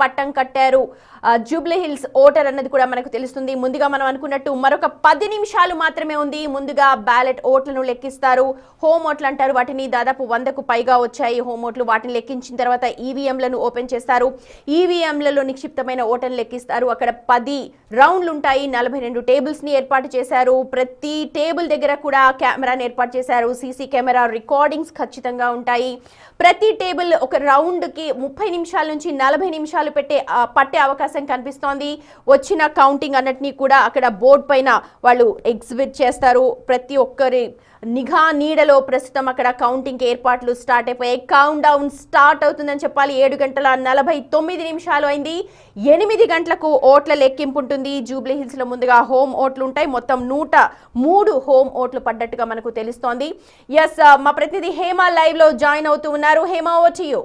పట్టం కట్టారు Jubilee hills voter అన్నది కూడా మనకు తెలుస్తుంది. ముందుగా మనం అనుకున్నట్టు మరొక 10 నిమిషాలు మాత్రమే ఉంది. ముందుగా బ్యాలెట్ ఓట్లను లెక్కిస్తారు. హోమ్ ఓట్లు అంటారు వాటిని. దాదాపు 100కు పైగా వచ్చాయి హోమ్ ఓట్లు. వాటిని లెక్కించిన తర్వాత ఈవీఎంలను ఓపెన్ చేస్తారు. ఈవీఎంలలో నిక్షిప్తమైన ఓట్లను లెక్కిస్తారు. అక్కడ 10 రౌండ్లు ఉంటాయి. 42 టేబుల్స్ ని ఏర్పాటు చేశారు. ప్రతి టేబుల్ దగ్గర కూడా కెమెరాని ఏర్పాటు చేశారు. సీసీ కెమెరా రికార్డింగ్స్ ఖచ్చితంగా ఉంటాయి. ప్రతి టేబుల్ ఒక రౌండ్ కి 30 నిమిషాల నుంచి 40 నిమిషాలు పట్టే అవకాశం కనిపిస్తోంది. వచ్చిన కౌంటింగ్ అన్నిటినీ కూడా అక్కడ బోర్డు పైన వాళ్ళు ఎగ్జిబిట్ చేస్తారు. ప్రతి ఒక్కరి నిఘా నీడలో ప్రస్తుతం అక్కడ కౌంటింగ్ ఏర్పాట్లు స్టార్ట్ అయిపోయాయి. కౌంట్ డౌన్ స్టార్ట్ అవుతుందని చెప్పాలి. 7:49 అయింది. 8 గంటలకు ఓట్ల లెక్కింపు ఉంటుంది. జూబ్లీ హిల్స్ లో ముందుగా హోమ్ ఓట్లు ఉంటాయి. మొత్తం 103 హోమ్ ఓట్లు పడ్డట్టుగా మనకు తెలుస్తోంది. ఎస్, మా ప్రతినిధి హేమ లైవ్ లో జాయిన్ అవుతూ ఉన్నారు. Hema, over to you.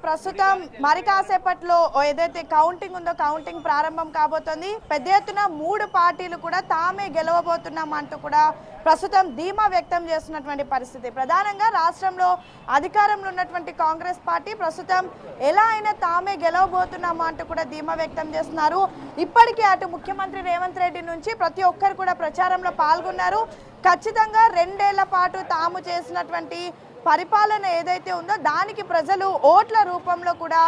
ప్రస్తుతం మరి కాసేపట్లో ఏదైతే కౌంటింగ్ ఉందో కౌంటింగ్ ప్రారంభం కాబోతోంది. పెద్ద ఎత్తున 3 పార్టీలు కూడా తామే గెలవబోతున్నాం అంటూ కూడా ప్రస్తుతం ధీమా వ్యక్తం చేస్తున్నటువంటి పరిస్థితి. ప్రధానంగా రాష్ట్రంలో అధికారంలో ఉన్నటువంటి కాంగ్రెస్ పార్టీ ప్రస్తుతం ఎలా అయినా తామే గెలవబోతున్నామా అంటూ కూడా ధీమా వ్యక్తం చేస్తున్నారు. ఇప్పటికే అటు ముఖ్యమంత్రి రేవంత్ రెడ్డి నుంచి ప్రతి ఒక్కరు కూడా ప్రచారంలో పాల్గొన్నారు. ఖచ్చితంగా 2 ఏళ్ల పాటు తాము చేసినటువంటి పరిపాలన ఏదైతే ఉందో దానికి ప్రజలు ఓట్ల రూపంలో కూడా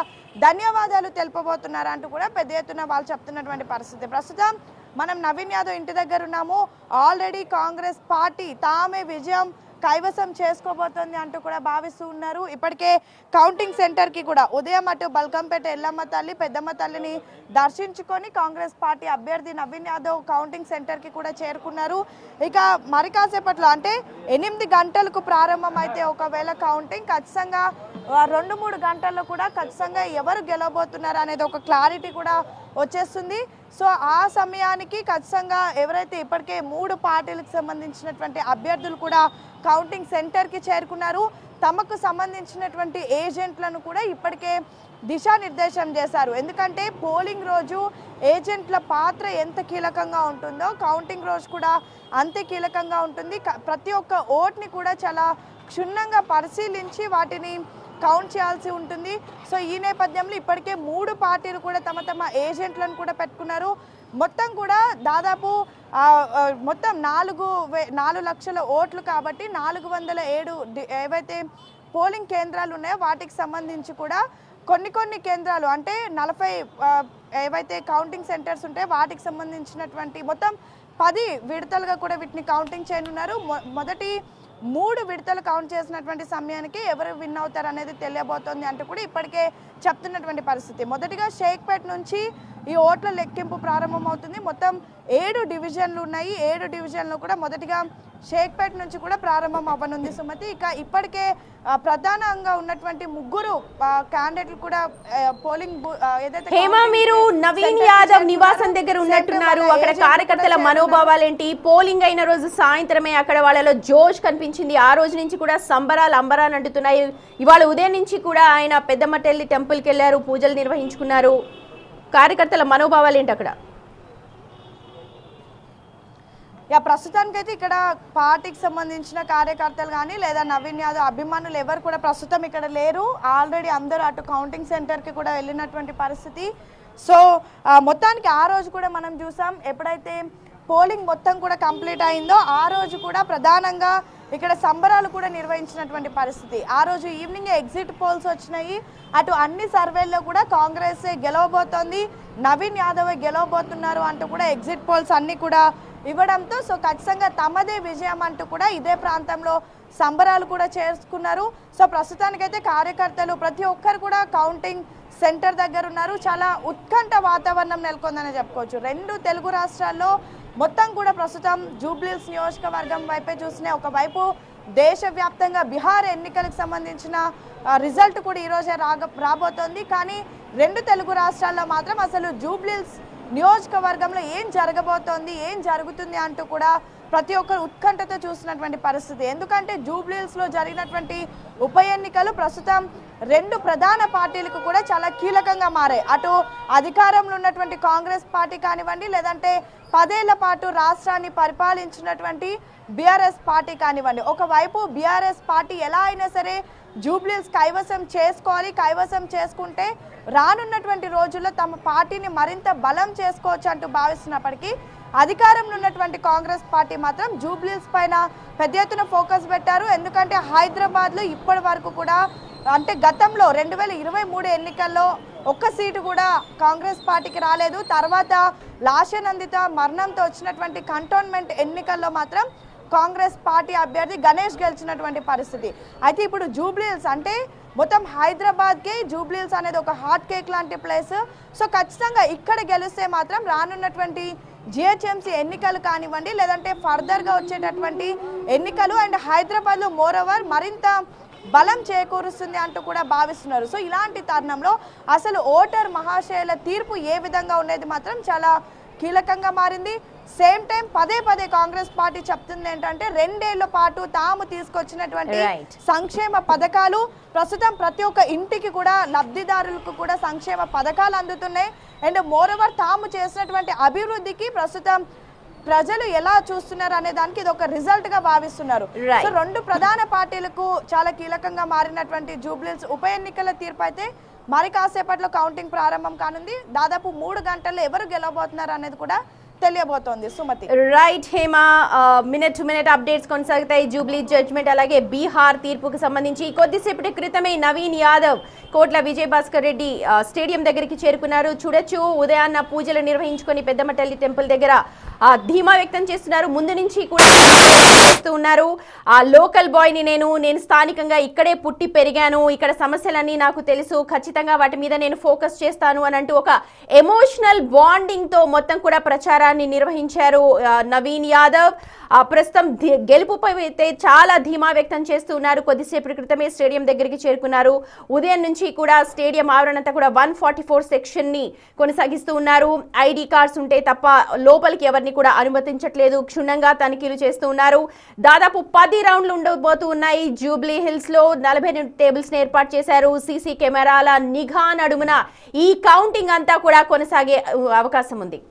ధన్యవాదాలు తెలుపబోతున్నారంటూ కూడా పెద్ద ఎత్తున వాళ్ళు చెప్తున్నటువంటి పరిస్థితి. ప్రస్తుతం మనం నవీన్ యాదవ్ ఇంటి దగ్గర ఉన్నాము. ఆల్రెడీ కాంగ్రెస్ పార్టీ తామే విజయం కైవసం చేసుకోబోతోంది అంటూ కూడా భావిస్తూ ఉన్నారు. ఇప్పటికే కౌంటింగ్ సెంటర్కి కూడా ఉదయం అటు బల్కంపేట ఎల్లమ్మ తల్లి పెద్దమ్మ తల్లిని దర్శించుకొని కాంగ్రెస్ పార్టీ అభ్యర్థి నవీన్ యాదవ్ కౌంటింగ్ సెంటర్కి కూడా చేరుకున్నారు. ఇక మరి కాసేపట్లో అంటే 8 గంటలకు ప్రారంభం అయితే ఒకవేళ కౌంటింగ్ ఖచ్చితంగా 2-3 గంటల్లో కూడా ఖచ్చితంగా ఎవరు గెలవబోతున్నారు అనేది ఒక క్లారిటీ కూడా వచ్చేస్తుంది. సో ఆ సమయానికి ఖచ్చితంగా ఎవరైతే ఇప్పటికే 3 పార్టీలకు సంబంధించినటువంటి అభ్యర్థులు కూడా కౌంటింగ్ సెంటర్కి చేరుకున్నారు. తమకు సంబంధించినటువంటి ఏజెంట్లను కూడా ఇప్పటికే దిశానిర్దేశం చేశారు. ఎందుకంటే పోలింగ్ రోజు ఏజెంట్ల పాత్ర ఎంత కీలకంగా ఉంటుందో కౌంటింగ్ రోజు కూడా అంతే కీలకంగా ఉంటుంది. ప్రతి ఒక్క ఓట్ని కూడా చాలా క్షుణ్ణంగా పరిశీలించి వాటిని కౌంట్ చేయాల్సి ఉంటుంది. సో ఈ నేపథ్యంలో ఇప్పటికే 3 పార్టీలు కూడా తమ ఏజెంట్లను కూడా పెట్టుకున్నారు. మొత్తం కూడా దాదాపు మొత్తం 4 లక్షల ఓట్లు కాబట్టి 407 ఏవైతే పోలింగ్ కేంద్రాలు ఉన్నాయో వాటికి సంబంధించి కూడా కొన్ని కేంద్రాలు అంటే 40 ఏవైతే కౌంటింగ్ సెంటర్స్ ఉంటాయో వాటికి సంబంధించినటువంటి మొత్తం 10 విడతలుగా కూడా వీటిని కౌంటింగ్ చేయనున్నారు. మొదటి 3 విడతలు కౌంట్ చేసినటువంటి సమయానికి ఎవరు విన్ అవుతారు అనేది తెలియబోతోంది అంటూ కూడా ఇప్పటికే చెప్తున్నటువంటి పరిస్థితి. మొదటిగా షేక్పేట్ నుంచి ఈ ఓట్ల లెక్కింపు ప్రారంభమవుతుంది. మొత్తం 7 డివిజన్లు ఉన్నాయి. 7 డివిజన్లు కూడా మొదటిగా షేక్పేట్ నుంచి కూడా ప్రారంభం అవ్వనుంది సుమతి. ఇక ఇప్పటికే ప్రధానంగా ఉన్నటువంటి 3 క్యాండిడేట్లు కూడా పోలింగ్ ఏదైతే మీరు నవీన్ యాదవ్ నివాసం దగ్గర ఉన్నట్టున్నారు. అక్కడ కార్యకర్తల మనోభావాలేంటి? పోలింగ్ అయిన రోజు సాయంత్రమే అక్కడ వాళ్ళలో జోష్ కనిపించింది. ఆ రోజు నుంచి కూడా సంబరాలు అంబరాలు అంటున్నాయి. ఇవాళ ఉదయం నుంచి కూడా ఆయన పెద్దమటెల్లి టెంపుల్కి వెళ్ళారు, పూజలు నిర్వహించుకున్నారు. కార్యకర్తల మనోభావాలు ఏంటి అక్కడ? ప్రస్తుతానికైతే ఇక్కడ పార్టీకి సంబంధించిన కార్యకర్తలు కానీ లేదా నవీన్ యాదవ్ అభిమానులు ఎవరు కూడా ప్రస్తుతం ఇక్కడ లేరు. ఆల్రెడీ అందరూ అటు కౌంటింగ్ సెంటర్కి కూడా వెళ్ళినటువంటి పరిస్థితి. సో మొత్తానికి ఆ రోజు కూడా మనం చూసాం, ఎప్పుడైతే పోలింగ్ మొత్తం కూడా కంప్లీట్ అయిందో ఆ రోజు కూడా ప్రధానంగా ఇక్కడ సంబరాలు కూడా నిర్వహించినటువంటి పరిస్థితి. ఆ రోజు ఈవినింగ్ ఎగ్జిట్ పోల్స్ వచ్చినాయి. అటు అన్ని సర్వేల్లో కూడా కాంగ్రెస్ గెలవబోతోంది, నవీన్ యాదవ్ గెలవబోతున్నారు అంటూ కూడా ఎగ్జిట్ పోల్స్ అన్ని కూడా ఇవ్వడంతో సో ఖచ్చితంగా తమదే విజయం అంటూ కూడా ఇదే ప్రాంతంలో సంబరాలు కూడా చేసుకున్నారు. సో ప్రస్తుతానికైతే కార్యకర్తలు ప్రతి ఒక్కరు కూడా కౌంటింగ్ సెంటర్ దగ్గర ఉన్నారు. చాలా ఉత్కంఠ వాతావరణం నెలకొందని చెప్పుకోవచ్చు. 2 తెలుగు రాష్ట్రాల్లో మొత్తం కూడా ప్రస్తుతం జూబ్లీహిల్స్ నియోజకవర్గం వైపే చూసిన ఒకవైపు దేశవ్యాప్తంగా బీహార్ ఎన్నికలకు సంబంధించిన రిజల్ట్ కూడా ఈరోజే రాబోతోంది. కానీ 2 తెలుగు రాష్ట్రాల్లో మాత్రం అసలు జూబ్లీహిల్స్ నియోజకవర్గంలో ఏం జరగబోతోంది, ఏం జరుగుతుంది అంటూ కూడా ప్రతి ఒక్కరు ఉత్కంఠతో చూస్తున్నటువంటి పరిస్థితి. ఎందుకంటే జూబ్లీహిల్స్లో జరిగినటువంటి ఉప ఎన్నికలు ప్రస్తుతం రెండు ప్రధాన పార్టీలకు కూడా చాలా కీలకంగా మారాయి. అటు అధికారంలో ఉన్నటువంటి కాంగ్రెస్ పార్టీ కానివ్వండి, లేదంటే 10 ఏళ్ల పాటు రాష్ట్రాన్ని పరిపాలించినటువంటి బీఆర్ఎస్ పార్టీ కానివ్వండి. ఒకవైపు బీఆర్ఎస్ పార్టీ ఎలా అయినా సరే జూబ్లీహిల్స్ కైవసం చేసుకోవాలి, కైవసం చేసుకుంటే రానున్నటువంటి రోజుల్లో తమ పార్టీని మరింత బలం చేసుకోవచ్చు అంటూ భావిస్తున్నప్పటికీ, అధికారంలో ఉన్నటువంటి కాంగ్రెస్ పార్టీ మాత్రం జూబ్లీహిల్స్ పైన పెద్ద ఎత్తున ఫోకస్ పెట్టారు. ఎందుకంటే హైదరాబాద్లో ఇప్పటి వరకు కూడా, అంటే గతంలో 2023 ఎన్నికల్లో ఒక్క సీటు కూడా కాంగ్రెస్ పార్టీకి రాలేదు. తర్వాత లాషనందిత మరణంతో వచ్చినటువంటి కంటోన్మెంట్ ఎన్నికల్లో మాత్రం కాంగ్రెస్ పార్టీ అభ్యర్థి గణేష్ గెలిచినటువంటి పరిస్థితి. అయితే ఇప్పుడు జూబ్లీహిల్స్ అంటే మొత్తం హైదరాబాద్కి జూబ్లీహిల్స్ అనేది ఒక హాట్ కేక్ లాంటి ప్లేస్. సో ఖచ్చితంగా ఇక్కడ గెలిస్తే మాత్రం రానున్నటువంటి జిహెచ్ఎంసీ ఎన్నికలు కానివ్వండి, లేదంటే ఫర్దర్గా వచ్చేటటువంటి ఎన్నికలు అండ్ హైదరాబాద్లో మోరోవర్ మరింత బలం చేకూరుస్తుంది అంటూ కూడా భావిస్తున్నారు. సో ఇలాంటి తరుణంలో అసలు ఓటర్ మహాశయుల తీర్పు ఏ విధంగా ఉండేది మాత్రం చాలా కీలకంగా మారింది. సేమ్ టైం పదే కాంగ్రెస్ పార్టీ చెప్తుంది ఏంటంటే 2 ఏళ్ల పాటు తాము తీసుకొచ్చినటువంటి సంక్షేమ పథకాలు ప్రస్తుతం ప్రతి ఒక్క ఇంటికి కూడా లబ్ధిదారులకు కూడా సంక్షేమ పథకాలు అందుతున్నాయి. అండ్ మోరోవర్ తాము చేసినటువంటి అభివృద్ధికి ప్రస్తుతం ప్రజలు ఎలా చూస్తున్నారు అనే దానికి ఇది ఒక రిజల్ట్ గా భావిస్తున్నారు. సో రెండు ప్రధాన పార్టీలకు చాలా కీలకంగా మారినటువంటి జూబ్లీహిల్స్ ఉప ఎన్నికల తీర్పు అయితే మరి కాసేపట్లో కౌంటింగ్ ప్రారంభం కానుంది. దాదాపు 3 గంటల్లో ఎవరు గెలవబోతున్నారు అనేది కూడా తెలియబోతోంది. Sumathi. Right Hema, minute to minute updates కొనసాగుతాయి. జూబ్లీ జడ్జ్మెంట్ అలాగే బీహార్ తీర్పుకు సంబంధించి కొద్దిసేపటి క్రితమే నవీన్ యాదవ్ కోట్ల విజయభాస్కర్ రెడ్డి స్టేడియం దగ్గరికి చేరుకున్నారు. చూడొచ్చు, ఉదయాన్న పూజలు నిర్వహించుకొని పెద్దమ్మ తల్లి టెంపుల్ దగ్గర ధీమా వ్యక్తం చేస్తున్నారు. ముందు నుంచి కూడా చేస్తూ ఉన్నారు. ఆ లోకల్ బాయ్ని నేను స్థానికంగా ఇక్కడే పుట్టి పెరిగాను, ఇక్కడ సమస్యలన్నీ నాకు తెలుసు, ఖచ్చితంగా వాటి మీద నేను ఫోకస్ చేస్తాను అని అంటూ ఒక ఎమోషనల్ బాండింగ్ తో మొత్తం కూడా ప్రచారాన్ని నిర్వహించారు నవీన్ యాదవ్. ప్రస్తుతం గెలుపుపై అయితే చాలా ధీమా వ్యక్తం చేస్తూ ఉన్నారు. కొద్దిసేపటి క్రితమే స్టేడియం దగ్గరికి చేరుకున్నారు. ఉదయం నుంచి కూడా స్టేడియం ఆవరణంతా కూడా 144 సెక్షన్ ని కొనసాగిస్తూ ఉన్నారు. ఐడి కార్డ్స్ ఉంటే తప్ప లోపలికి ఎవరిని కూడా అనుమతించట్లేదు. క్షుణ్ణంగా తనిఖీలు చేస్తూ ఉన్నారు. దాదాపు 10 రౌండ్లు ఉండబోతూ ఉన్నాయి. జూబ్లీ హిల్స్ లో 42 టేబుల్స్ ని ఏర్పాటు చేశారు. సీసీ కెమెరాల నిఘా నడుమున ఈ కౌంటింగ్ అంతా కూడా కొనసాగే అవకాశం ఉంది.